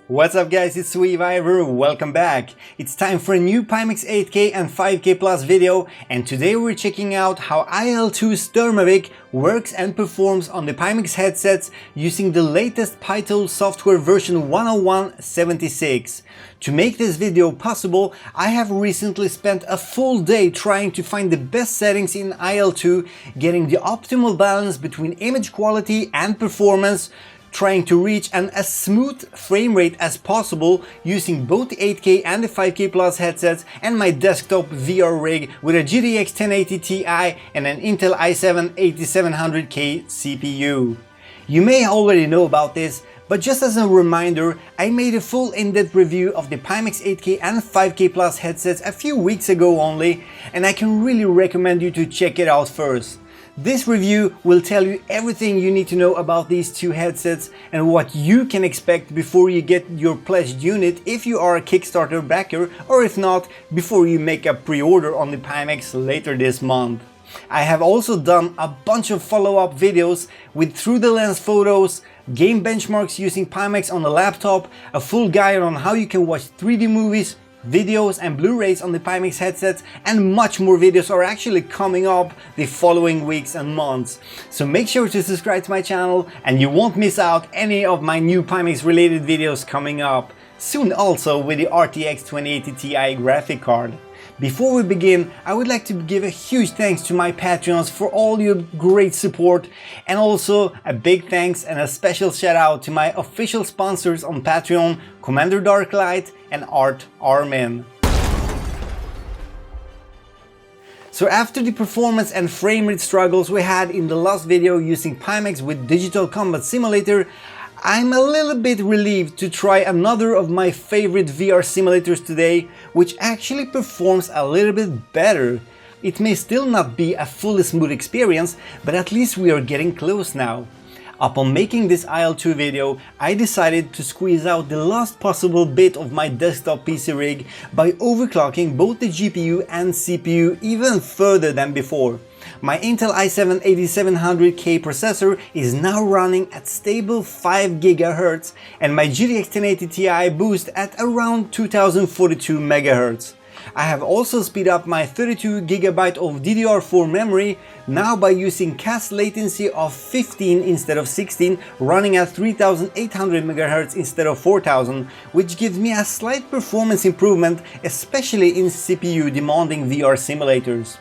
What's up guys, it's Survivor, welcome back. It's time for a new Pimax 8K and 5K Plus video, and today we're checking out how IL-2 Sturmovik works and performs on the Pimax headsets using the latest Untitled software version 101.76. To make this video possible, I have recently spent a full day trying to find the best settings in IL-2, getting the optimal balance between image quality and performance, trying to reach as smooth frame rate as possible using both the 8K and the 5K Plus headsets and my desktop VR rig with a GTX 1080 Ti and an Intel i7-8700K CPU. You may already know about this, but just as a reminder, I made a full in-depth review of the Pimax 8K and 5K Plus headsets a few weeks ago only, and I can really recommend you to check it out first. This review will tell you everything you need to know about these two headsets and what you can expect before you get your pledged unit if you are a Kickstarter backer, or if not, before you make a pre-order on the Pimax later this month. I have also done a bunch of follow-up videos with through-the-lens photos, game benchmarks using Pimax on the laptop, a full guide on how you can watch 3D movies, videos and Blu-rays on the Pimax headsets, and much more videos are actually coming up the following weeks and months. So make sure to subscribe to my channel and you won't miss out any of my new Pimax related videos coming up. Soon also with the RTX 2080 Ti graphic card. Before we begin, I would like to give a huge thanks to my Patreons for all your great support, and also a big thanks and a special shout out to my official sponsors on Patreon, Commander Darklight and Art Armin. So after the performance and frame rate struggles we had in the last video using Pimax with Digital Combat Simulator, I'm a little bit relieved to try another of my favorite VR simulators today, which actually performs a little bit better. It may still not be a fully smooth experience, but at least we are getting close now. Upon making this IL-2 video, I decided to squeeze out the last possible bit of my desktop PC rig by overclocking both the GPU and CPU even further than before. My Intel i7-8700K processor is now running at stable 5 GHz and my GTX 1080 Ti boost at around 2042 MHz. I have also speed up my 32 GB of DDR4 memory, now by using cast latency of 15 instead of 16, running at 3800 MHz instead of 4000, which gives me a slight performance improvement, especially in CPU demanding VR simulators.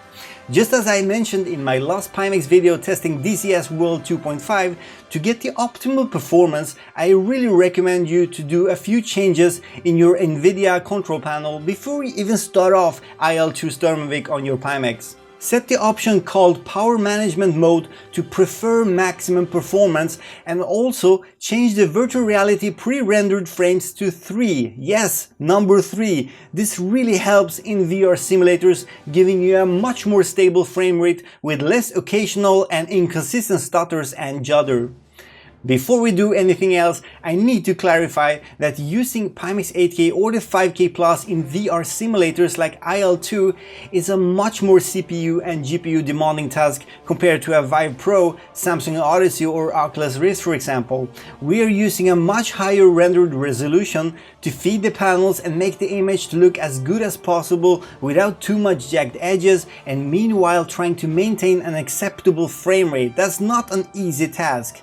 Just as I mentioned in my last Pimax video testing DCS World 2.5, to get the optimal performance, I really recommend you to do a few changes in your NVIDIA control panel before you even start off IL-2 Sturmovik on your Pimax. Set the option called Power Management Mode to prefer maximum performance, and also change the virtual reality pre-rendered frames to 3. Yes, number 3. This really helps in VR simulators, giving you a much more stable frame rate with less occasional and inconsistent stutters and judder. Before we do anything else, I need to clarify that using Pimax 8K or the 5K Plus in VR simulators like IL-2 is a much more CPU and GPU demanding task compared to a Vive Pro, Samsung Odyssey or Oculus Rift for example. We are using a much higher rendered resolution to feed the panels and make the image to look as good as possible without too much jagged edges, and meanwhile trying to maintain an acceptable frame rate. That's not an easy task.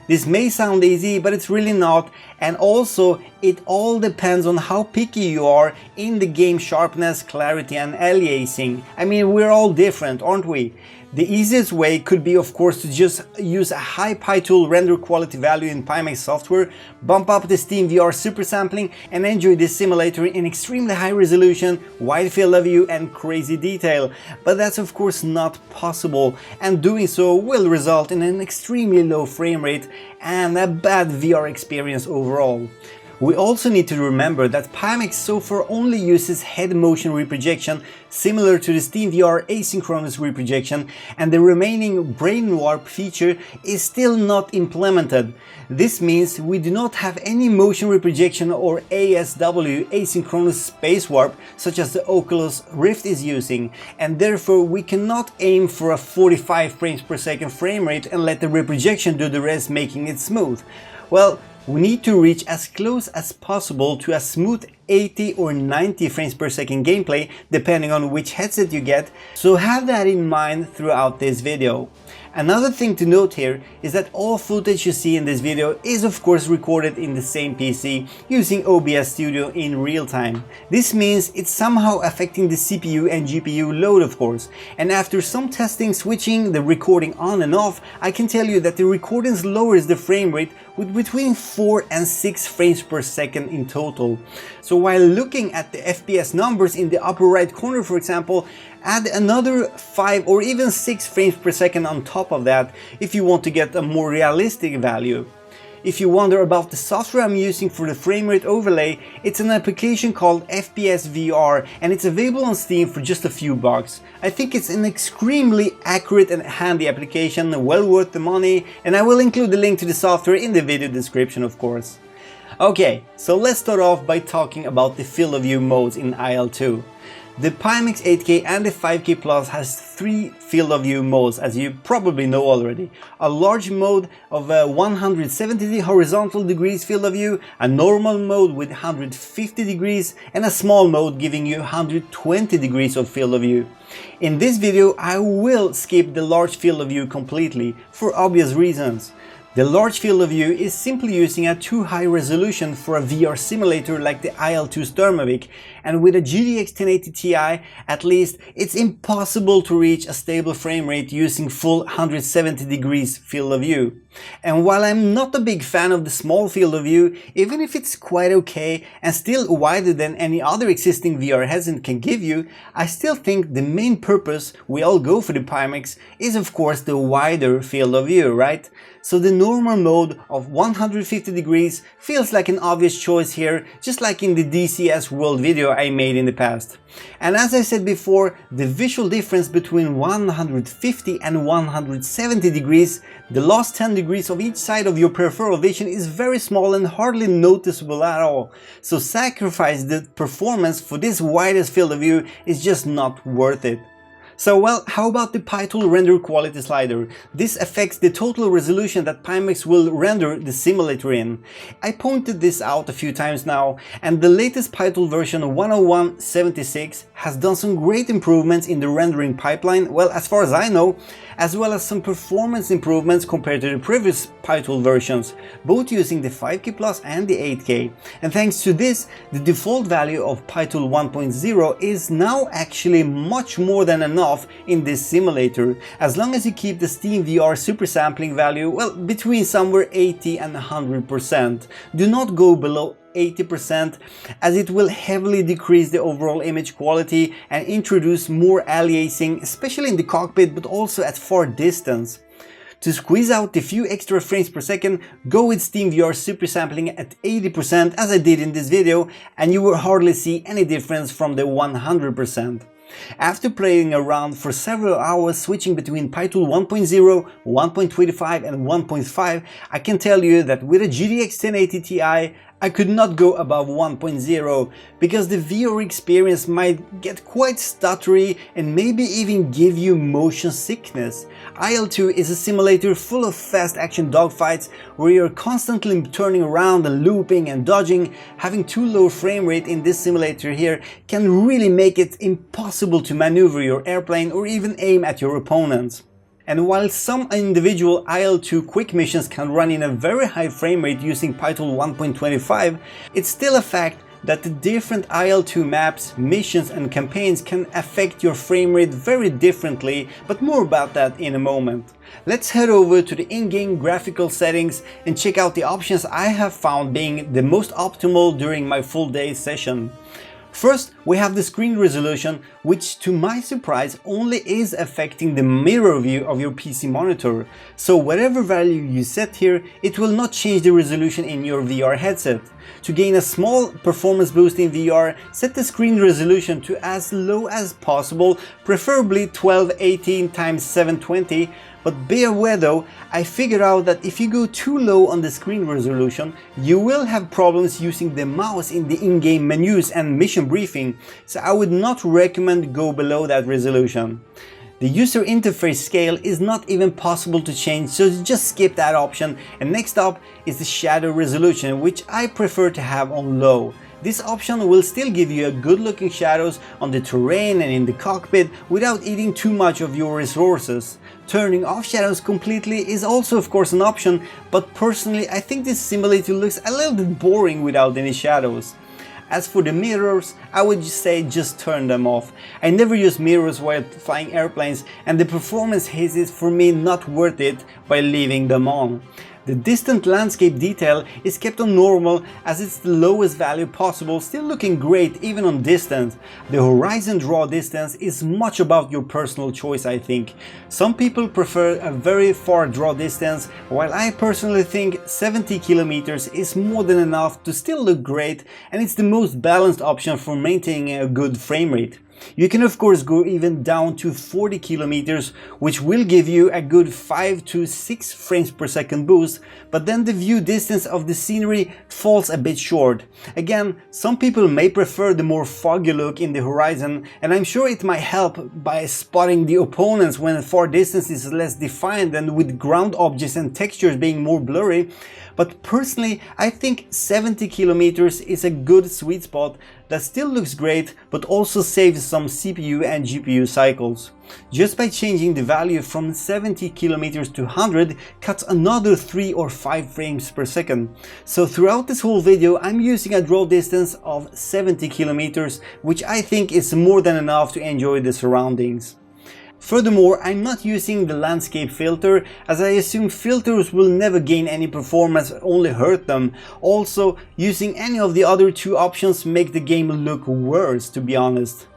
This may sound easy, but it's really not, and also it all depends on how picky you are in the game sharpness, clarity and aliasing. I mean, we're all different, aren't we? The easiest way could be, of course, to just use a high PyTool render quality value in Pimax software, bump up the SteamVR super sampling and enjoy this simulator in extremely high resolution, wide field of view and crazy detail. But that's of course not possible, and doing so will result in an extremely low frame rate and a bad VR experience overall. We also need to remember that Pimax so far only uses head motion reprojection similar to the SteamVR asynchronous reprojection, and the remaining brain warp feature is still not implemented. This means we do not have any motion reprojection or ASW asynchronous space warp such as the Oculus Rift is using, and therefore we cannot aim for a 45 frames per second frame rate and let the reprojection do the rest, making it smooth. Well, we need to reach as close as possible to a smooth 80 or 90 frames per second gameplay, depending on which headset you get, so have that in mind throughout this video. Another thing to note here is that all footage you see in this video is of course recorded in the same PC using OBS Studio in real time. This means it's somehow affecting the CPU and GPU load of course, and after some testing switching the recording on and off, I can tell you that the recording lowers the frame rate with between 4 and 6 frames per second in total. So while looking at the FPS numbers in the upper right corner for example, add another 5 or even 6 frames per second on top of that if you want to get a more realistic value. If you wonder about the software I'm using for the Framerate Overlay, it's an application called FOV VR and it's available on Steam for just a few bucks. I think it's an extremely accurate and handy application, well worth the money, and I will include the link to the software in the video description of course. Okay, so let's start off by talking about the field of view modes in IL-2. The Pimax 8K and the 5K Plus has 3 field of view modes, as you probably know already. A large mode of 170 horizontal degrees field of view, a normal mode with 150 degrees, and a small mode giving you 120 degrees of field of view. In this video I will skip the large field of view completely, for obvious reasons. The large field of view is simply using a too high resolution for a VR simulator like the IL-2 Sturmovik, and with a GTX 1080 Ti at least it's impossible to reach a stable frame rate using full 170 degrees field of view. And while I'm not a big fan of the small field of view, even if it's quite okay and still wider than any other existing VR headset can give you, I still think the main purpose we all go for the Pimax is of course the wider field of view, right? So the normal mode of 150 degrees feels like an obvious choice here, just like in the DCS World video I made in the past. And as I said before, the visual difference between 150 and 170 degrees, the last 10 degrees of each side of your peripheral vision, is very small and hardly noticeable at all. So sacrifice the performance for this widest field of view is just not worth it. So well, how about the Pytool render quality slider? This affects the total resolution that Pimax will render the simulator in. I pointed this out a few times now, and the latest Pytool version 101.76 has done some great improvements in the rendering pipeline, well as far as I know, as well as some performance improvements compared to the previous Pytool versions, both using the 5K Plus and the 8K. And thanks to this, the default value of Pytool 1.0 is now actually much more than enough in this simulator, as long as you keep the Steam VR super sampling value, well, between somewhere 80 and 100%. Do not go below 80%, as it will heavily decrease the overall image quality and introduce more aliasing, especially in the cockpit but also at far distance. To squeeze out the few extra frames per second, go with Steam VR super sampling at 80% as I did in this video, and you will hardly see any difference from the 100%. After playing around for several hours switching between Pytool 1.0, 1.25 and 1.5, I can tell you that with a GTX 1080 Ti I could not go above 1.0 because the VR experience might get quite stuttery and maybe even give you motion sickness. IL-2 is a simulator full of fast action dogfights where you're constantly turning around and looping and dodging. Having too low frame rate in this simulator here can really make it impossible to maneuver your airplane or even aim at your opponents. And while some individual IL-2 quick missions can run in a very high frame rate using Pytool 1.25, it's still a fact that the different IL-2 maps, missions and campaigns can affect your frame rate very differently, but more about that in a moment. Let's head over to the in-game graphical settings and check out the options I have found being the most optimal during my full day session. First, we have the screen resolution, which to my surprise only is affecting the mirror view of your PC monitor. So whatever value you set here, it will not change the resolution in your VR headset. To gain a small performance boost in VR, set the screen resolution to as low as possible, preferably 1280 x 720. But be aware though, I figured out that if you go too low on the screen resolution, you will have problems using the mouse in the in-game menus and mission briefing, so I would not recommend go below that resolution. The user interface scale is not even possible to change, so just skip that option. And next up is the shadow resolution, which I prefer to have on low. This option will still give you a good looking shadows on the terrain and in the cockpit without eating too much of your resources. Turning off shadows completely is also of course an option, but personally I think this simulator looks a little bit boring without any shadows. As for the mirrors, I would say just turn them off. I never use mirrors while flying airplanes, and the performance haze is for me not worth it by leaving them on. The distant landscape detail is kept on normal as it's the lowest value possible, still looking great even on distance. The horizon draw distance is much about your personal choice, I think. Some people prefer a very far draw distance, while I personally think 70 kilometers is more than enough to still look great, and it's the most balanced option for maintaining a good frame rate. You can of course go even down to 40 kilometers, which will give you a good 5 to 6 frames per second boost, but then the view distance of the scenery falls a bit short. Again, some people may prefer the more foggy look in the horizon, and I'm sure it might help by spotting the opponents when the far distance is less defined and with ground objects and textures being more blurry. But personally, I think 70 kilometers is a good sweet spot that still looks great, but also saves some CPU and GPU cycles. Just by changing the value from 70 kilometers to 100 cuts another 3 or 5 frames per second. So throughout this whole video, I'm using a draw distance of 70 kilometers, which I think is more than enough to enjoy the surroundings. Furthermore, I'm not using the landscape filter, as I assume filters will never gain any performance, only hurt them. Also, using any of the other two options make the game look worse, to be honest.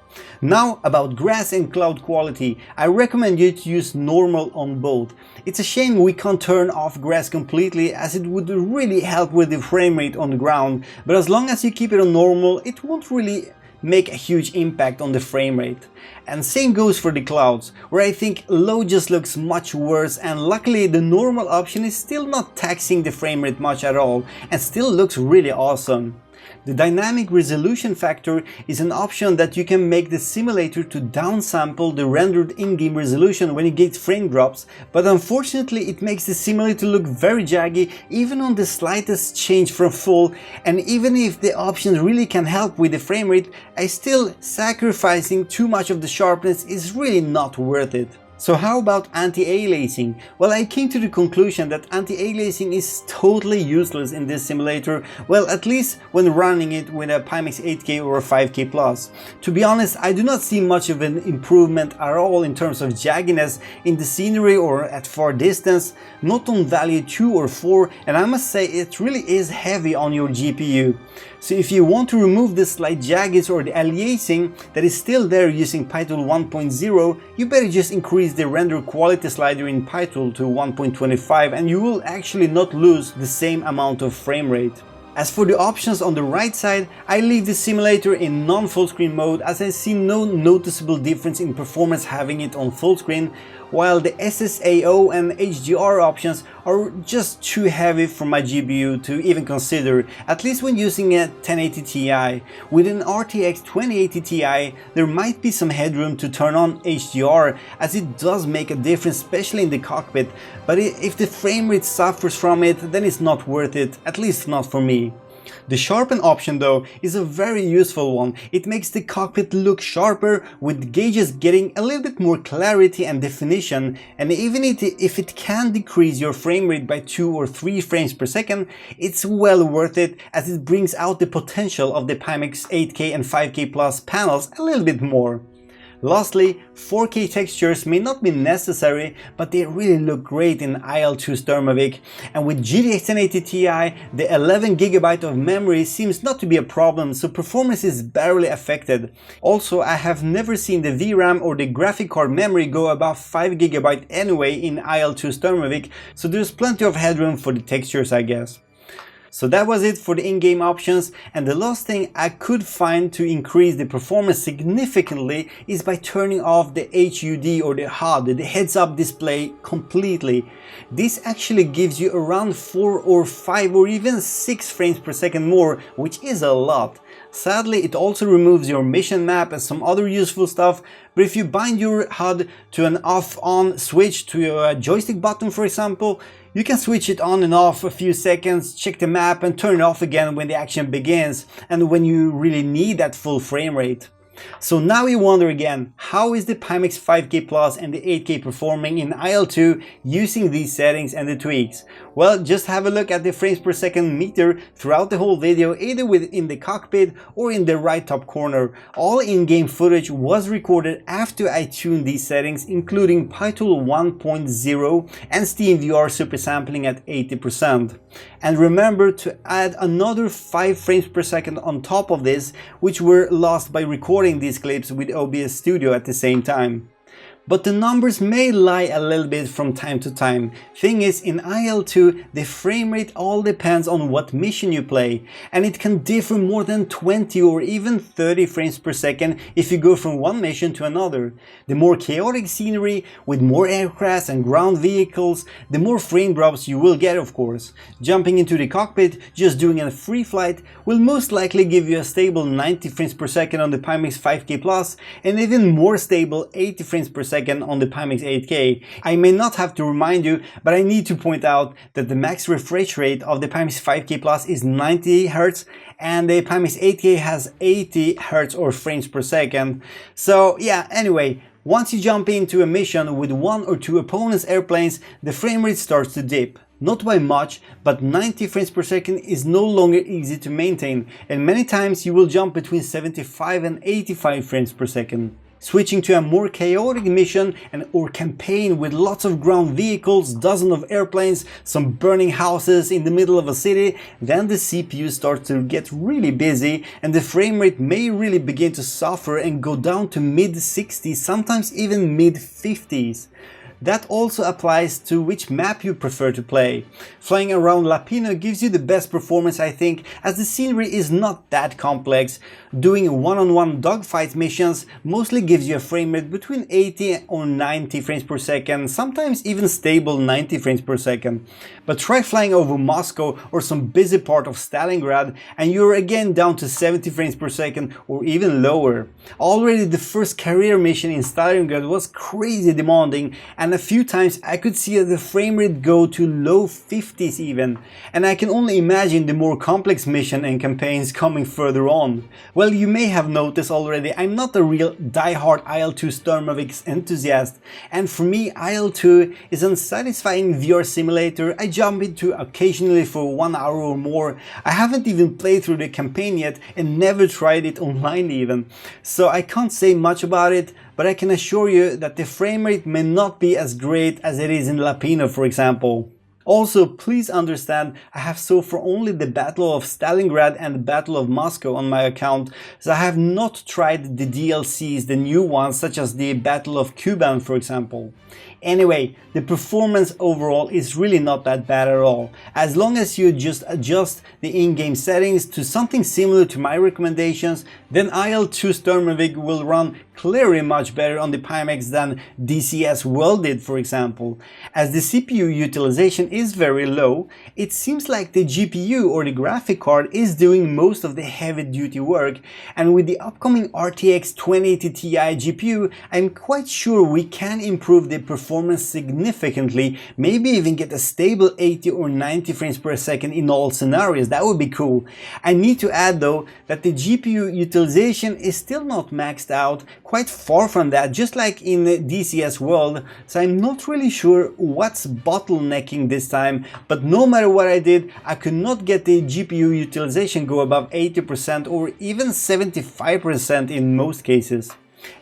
Now about grass and cloud quality, I recommend you to use normal on both. It's a shame we can't turn off grass completely, as it would really help with the frame rate on the ground, but as long as you keep it on normal, it won't really make a huge impact on the frame rate. And same goes for the clouds, where I think low just looks much worse, and luckily the normal option is still not taxing the frame rate much at all and still looks really awesome. The dynamic resolution factor is an option that you can make the simulator to downsample the rendered in-game resolution when you get frame drops, but unfortunately it makes the simulator look very jaggy even on the slightest change from full, and even if the options really can help with the frame rate, I still sacrificing too much of the sharpness is really not worth it. So how about anti-aliasing? Well, I came to the conclusion that anti-aliasing is totally useless in this simulator, well, at least when running it with a Pimax 8K or a 5K plus. To be honest, I do not see much of an improvement at all in terms of jagginess in the scenery or at far distance, not on value 2 or 4, and I must say it really is heavy on your GPU. So if you want to remove the slight jaggies or the aliasing that is still there using Pytool 1.0, you better just increase the render quality slider in Pytool to 1.25 and you will actually not lose the same amount of frame rate. As for the options on the right side, I leave the simulator in non-full screen mode, as I see no noticeable difference in performance having it on full screen, while the SSAO and HDR options are just too heavy for my GPU to even consider, at least when using a 1080 Ti. With an RTX 2080 Ti, there might be some headroom to turn on HDR, as it does make a difference, especially in the cockpit, but if the frame rate suffers from it, then it's not worth it, at least not for me. The sharpen option though is a very useful one. It makes the cockpit look sharper, with gauges getting a little bit more clarity and definition, and even if it can decrease your frame rate by 2 or 3 frames per second, it's well worth it, as it brings out the potential of the Pimax 8K and 5K plus panels a little bit more. Lastly, 4K textures may not be necessary, but they really look great in IL-2 Sturmovik, and with GTX 1080 Ti, the 11GB of memory seems not to be a problem, so performance is barely affected. Also, I have never seen the VRAM or the graphic card memory go above 5GB anyway in IL-2 Sturmovik, so there's plenty of headroom for the textures, I guess. So that was it for the in-game options, and the last thing I could find to increase the performance significantly is by turning off the HUD or the HUD, the heads-up display, completely. This actually gives you around 4 or 5 or even 6 frames per second more, which is a lot. Sadly, it also removes your mission map and some other useful stuff, but if you bind your HUD to an off-on switch to your joystick button, for example, you can switch it on and off a few seconds, check the map and turn it off again when the action begins and when you really need that full frame rate. So now you wonder again, how is the Pimax 5K Plus and the 8K performing in IL-2 using these settings and the tweaks? Well, just have a look at the frames per second meter throughout the whole video, either within the cockpit or in the right top corner. All in-game footage was recorded after I tuned these settings, including Pytool 1.0 and SteamVR super sampling at 80%. And remember to add another 5 frames per second on top of this, which were lost by recording these clips with OBS Studio at the same time. But the numbers may lie a little bit from time to time. Thing is, in IL-2 the frame rate all depends on what mission you play, and it can differ more than 20 or even 30 frames per second if you go from one mission to another. The more chaotic scenery with more aircrafts and ground vehicles, the more frame drops you will get, of course. Jumping into the cockpit, just doing a free flight, will most likely give you a stable 90 frames per second on the Pimax 5K Plus and even more stable 80 frames per second on the Pimax 8K. I may not have to remind you, but I need to point out that the max refresh rate of the Pimax 5K Plus is 90 Hz and the Pimax 8K has 80 Hz or frames per second. So yeah, anyway, once you jump into a mission with 1 or 2 opponents' airplanes, the frame rate starts to dip. Not by much, but 90 frames per second is no longer easy to maintain, and many times you will jump between 75 and 85 frames per second. Switching to a more chaotic mission or campaign with lots of ground vehicles, dozens of airplanes, some burning houses in the middle of a city, then the CPU starts to get really busy and the frame rate may really begin to suffer and go down to mid-60s, sometimes even mid-50s. That also applies to which map you prefer to play. Flying around Lapino gives you the best performance, I think, as the scenery is not that complex. Doing one-on-one dogfight missions mostly gives you a frame rate between 80 or 90 frames per second, sometimes even stable 90 frames per second. But try flying over Moscow or some busy part of Stalingrad and you're again down to 70 frames per second or even lower. Already the first career mission in Stalingrad was crazy demanding, and a few times I could see the frame rate go to low 50s even, and I can only imagine the more complex mission and campaigns coming further on. Well, you may have noticed already, I'm not a real die-hard IL-2 Sturmovik enthusiast, and for me IL-2 is a satisfying VR simulator I jump into occasionally for 1 hour or more. I haven't even played through the campaign yet and never tried it online even, so I can't say much about it, but I can assure you that the frame rate may not be as great as it is in Lapino, for example. Also, please understand, I have so far only the Battle of Stalingrad and the Battle of Moscow on my account, so I have not tried the DLCs, the new ones, such as the Battle of Kuban, for example. Anyway, the performance overall is really not that bad at all. As long as you just adjust the in-game settings to something similar to my recommendations, then IL-2 Sturmovik will run clearly much better on the Pimax than DCS World did, for example. As the CPU utilization is very low, it seems like the GPU or the graphic card is doing most of the heavy-duty work, and with the upcoming RTX 2080 Ti GPU, I'm quite sure we can improve the performance significantly, maybe even get a stable 80 or 90 frames per second in all scenarios. That would be cool. I need to add though that the GPU utilization is still not maxed out, quite far from that, just like in DCS World, so I'm not really sure what's bottlenecking this time, but no matter what I did, I could not get the GPU utilization go above 80% or even 75% in most cases.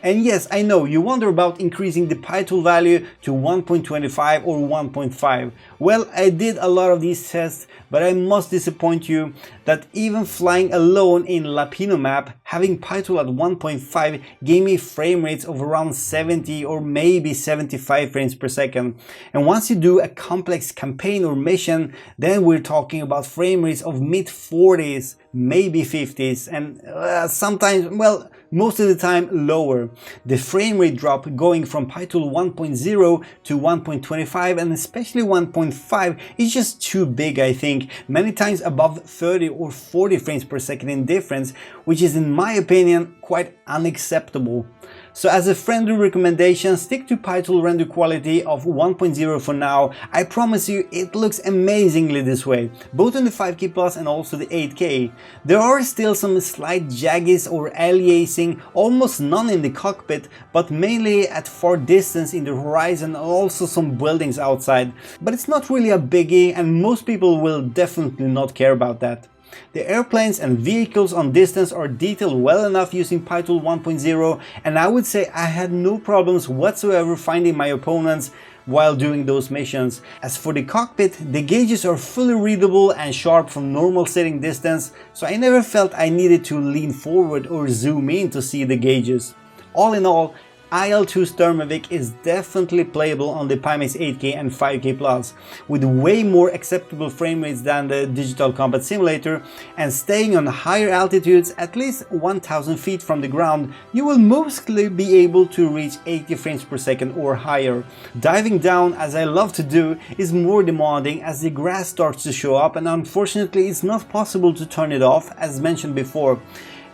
And yes, I know you wonder about increasing the pi tool value to 1.25 or 1.5. Well, I did a lot of these tests, but I must disappoint you that even flying alone in Lapino map, having pi tool at 1.5 gave me frame rates of around 70 or maybe 75 frames per second. And once you do a complex campaign or mission, then we're talking about frame rates of mid 40s, maybe 50s, and sometimes, well, most of the time lower. The frame rate drop going from pi tool 1.0 to 1.25 and especially 1.5 is just too big, I think, many times above 30 or 40 frames per second in difference, which is in my opinion quite unacceptable. So as a friendly recommendation, stick to pi tool render quality of 1.0 for now. I promise you it looks amazingly this way, both in the 5K Plus and also the 8K. There are still some slight jaggies or aliasing, almost none in the cockpit, but mainly at far distance in the horizon and also some buildings outside. But it's not really a biggie and most people will definitely not care about that. The airplanes and vehicles on distance are detailed well enough using pi tool 1.0, and I would say I had no problems whatsoever finding my opponents while doing those missions. As for the cockpit, the gauges are fully readable and sharp from normal sitting distance, so I never felt I needed to lean forward or zoom in to see the gauges. All in all, IL-2 Sturmovik is definitely playable on the Pimax 8K and 5K Plus, with way more acceptable frame rates than the Digital Combat Simulator, and staying on higher altitudes, at least 1000 feet from the ground, you will mostly be able to reach 80 frames per second or higher. Diving down, as I love to do, is more demanding as the grass starts to show up, and unfortunately it's not possible to turn it off, as mentioned before.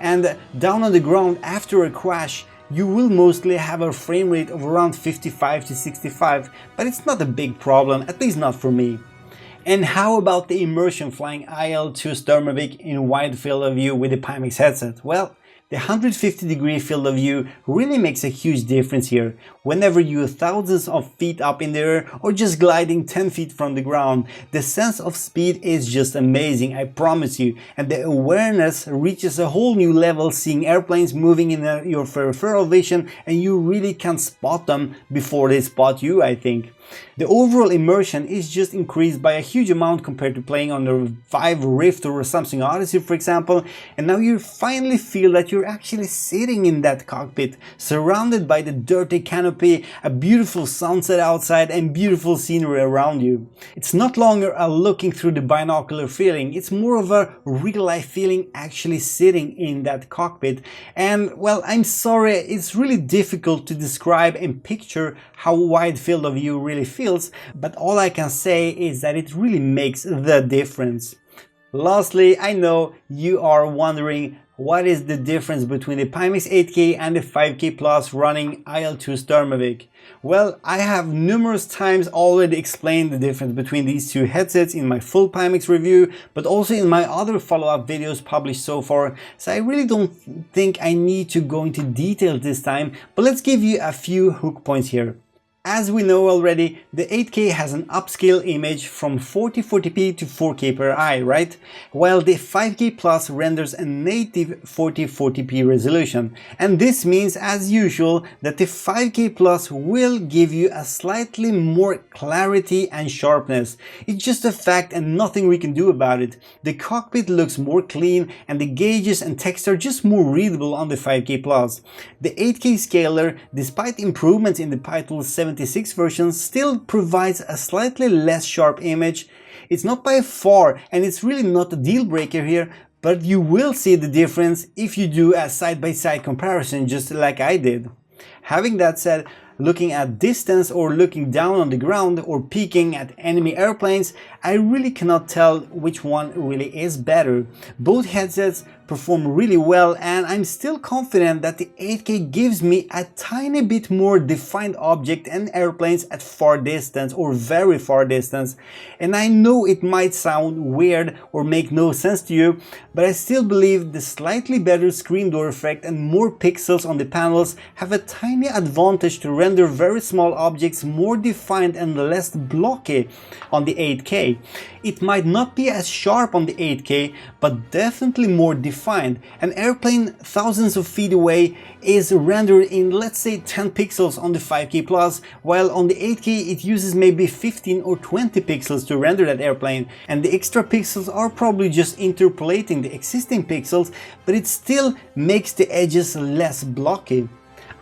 And down on the ground after a crash, you will mostly have a frame rate of around 55 to 65, but it's not a big problem, at least not for me. And how about the Immersion flying IL-2 Sturmovik in wide field of view with the Pimax headset? Well, the 150-degree field of view really makes a huge difference here. Whenever you're thousands of feet up in the air or just gliding 10 feet from the ground, the sense of speed is just amazing, I promise you. And the awareness reaches a whole new level, seeing airplanes moving in your peripheral vision, and you really can spot them before they spot you, I think. The overall immersion is just increased by a huge amount compared to playing on the Vive Rift or Samsung Odyssey, for example, and now you finally feel that you're actually sitting in that cockpit, surrounded by the dirty canopy, a beautiful sunset outside and beautiful scenery around you. It's not longer a looking through the binocular feeling, it's more of a real-life feeling actually sitting in that cockpit. And well, I'm sorry, it's really difficult to describe and picture how wide field of view really feels, but all I can say is that it really makes the difference. Lastly, I know you are wondering what is the difference between the Pimax 8K and the 5K Plus running IL-2 Sturmovik. Well, I have numerous times already explained the difference between these two headsets in my full Pimax review, but also in my other follow-up videos published so far, so I really don't think I need to go into detail this time, but let's give you a few hook points here. As we know already, the 8K has an upscale image from 4040p to 4K per eye, right? While the 5K Plus renders a native 4040p resolution. And this means, as usual, that the 5K Plus will give you a slightly more clarity and sharpness. It's just a fact and nothing we can do about it. The cockpit looks more clean and the gauges and text are just more readable on the 5K Plus. The 8K scaler, despite improvements in the Pi tool 76 version, still provides a slightly less sharp image. It's not by far, and it's really not a deal breaker here, but you will see the difference if you do a side-by-side comparison just like I did. Having that said, looking at distance or looking down on the ground or peeking at enemy airplanes, I really cannot tell which one really is better. Both headsets perform really well, and I'm still confident that the 8K gives me a tiny bit more defined object and airplanes at far distance or very far distance. And I know it might sound weird or make no sense to you, but I still believe the slightly better screen door effect and more pixels on the panels have a tiny advantage to render very small objects more defined and less blocky on the 8K. It might not be as sharp on the 8K, but definitely more defined defined. An airplane thousands of feet away is rendered in, let's say, 10 pixels on the 5K Plus, while on the 8K it uses maybe 15 or 20 pixels to render that airplane, and the extra pixels are probably just interpolating the existing pixels, but it still makes the edges less blocky.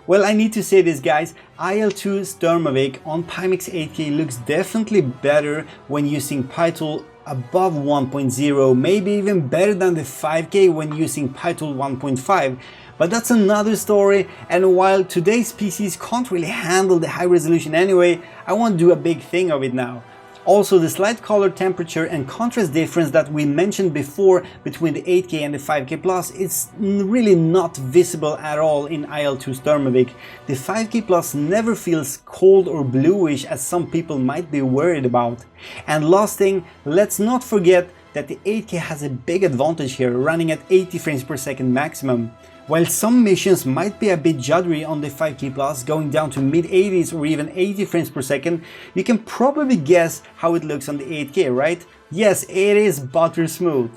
Well, I need to say this, guys, IL-2 Sturmovik on Pimax 8K looks definitely better when using PyTool above 1.0, maybe even better than the 5K when using PyTool 1.5. But that's another story, and while today's PCs can't really handle the high resolution anyway, I won't do a big thing of it now. Also, the slight color temperature and contrast difference that we mentioned before between the 8K and the 5K Plus is really not visible at all in IL-2 Sturmovik. The 5K Plus never feels cold or bluish as some people might be worried about. And last thing, let's not forget that the 8K has a big advantage here, running at 80 frames per second maximum. While some missions might be a bit juddery on the 5K Plus, going down to mid-80s or even 80 frames per second, you can probably guess how it looks on the 8K, right? Yes, it is butter smooth.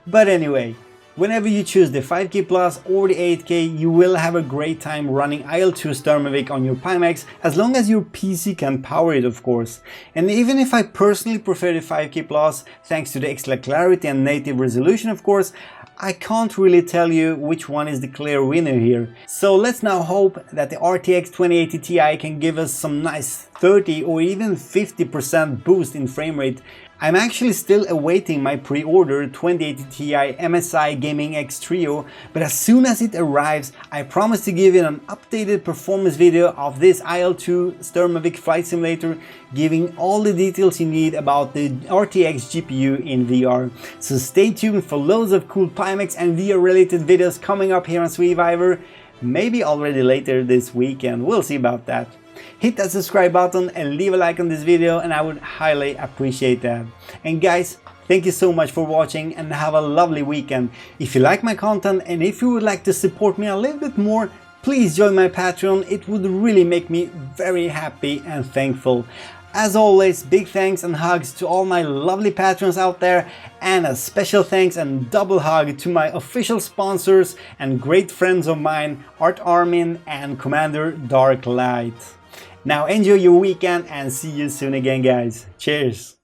But anyway, whenever you choose the 5K Plus or the 8K, you will have a great time running IL-2 Sturmovik on your Pimax, as long as your PC can power it, of course. And even if I personally prefer the 5K Plus, thanks to the extra clarity and native resolution, of course, I can't really tell you which one is the clear winner here. So let's now hope that the RTX 2080 Ti can give us some nice 30 or even 50% boost in frame rate. I'm actually still awaiting my pre-order 2080 Ti MSI Gaming X Trio, but as soon as it arrives, I promise to give you an updated performance video of this IL-2 Sturmovik flight simulator, giving all the details you need about the RTX GPU in VR. So stay tuned for loads of cool Pimax and VR related videos coming up here on Survivor, maybe already later this weekend, we'll see about that. Hit that subscribe button and leave a like on this video, and I would highly appreciate that. And guys, thank you so much for watching and have a lovely weekend. If you like my content and if you would like to support me a little bit more, please join my Patreon. It would really make me very happy and thankful. As always, big thanks and hugs to all my lovely patrons out there, and a special thanks and double hug to my official sponsors and great friends of mine, Art Armin and Commander Dark Light. Now enjoy your weekend and see you soon again, guys. Cheers!